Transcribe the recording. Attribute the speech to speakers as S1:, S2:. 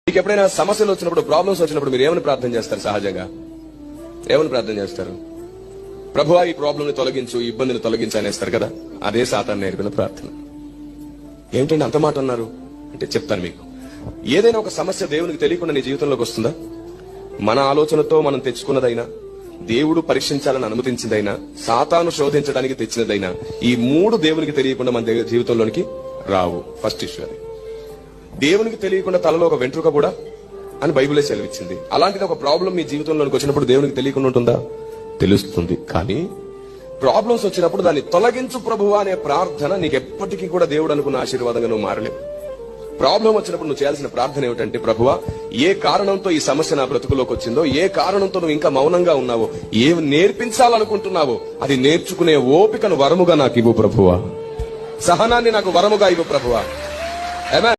S1: మీకు ఎప్పుడైనా సమస్యలు వచ్చినప్పుడు, ప్రాబ్లమ్స్ వచ్చినప్పుడు మీరు ఏమని ప్రార్థన చేస్తారు? సహజంగా ఏమని ప్రార్థన చేస్తారు? ప్రభువా ఈ ప్రాబ్లం ని తొలగించు, ఈ ఇబ్బందిని తొలగించు అనేస్తారు కదా. అదే సాతాను నేర్పిన ప్రార్థన. ఏమిటండి అంత మాట అన్నారు అంటే చెప్తాను మీకు. ఏదైనా ఒక సమస్య దేవునికి తెలియకుండా నీ జీవితంలోకి వస్తుందా? మన ఆలోచనతో మనం తెచ్చుకున్నదైనా, దేవుడు పరీక్షించాలని అనుమతించిందైనా, సాతాను శోధించడానికి తెచ్చినదైనా, ఈ మూడు దేవునికి తెలియకుండా మన జీవితంలోనికి రావు. ఫస్ట్ ఇష్యూ అది. దేవునికి తెలియకుండా తలలో ఒక వెంట్రుక కూడా అని బైబిలే సెలవిచ్చింది. అలాంటిది ఒక ప్రాబ్లం మీ జీవితంలోకి వచ్చినప్పుడు దేవునికి తెలియకుండా ఉంటుందా? తెలుస్తుంది. కానీ ప్రాబ్లమ్స్ వచ్చినప్పుడు దాన్ని తొలగించు ప్రభువా అనే ప్రార్థన నీకు ఎప్పటికీ కూడా దేవుడు అనుకున్న ఆశీర్వాదంగా నువ్వు మారలేవు. ప్రాబ్లం వచ్చినప్పుడు నువ్వు చేయాల్సిన ప్రార్థన ఏమిటంటే, ప్రభువా ఏ కారణంతో ఈ సమస్య నా బ్రతుకులోకి వచ్చిందో, ఏ కారణంతో నువ్వు ఇంకా మౌనంగా ఉన్నావో, ఏమి నేర్పించాలనుకుంటున్నావో అది నేర్చుకునే ఓపికను వరముగా నాకు ఇవ్వు ప్రభువా. సహనాన్ని నాకు వరముగా ఇవ్వు ప్రభువా. ఆమేన్.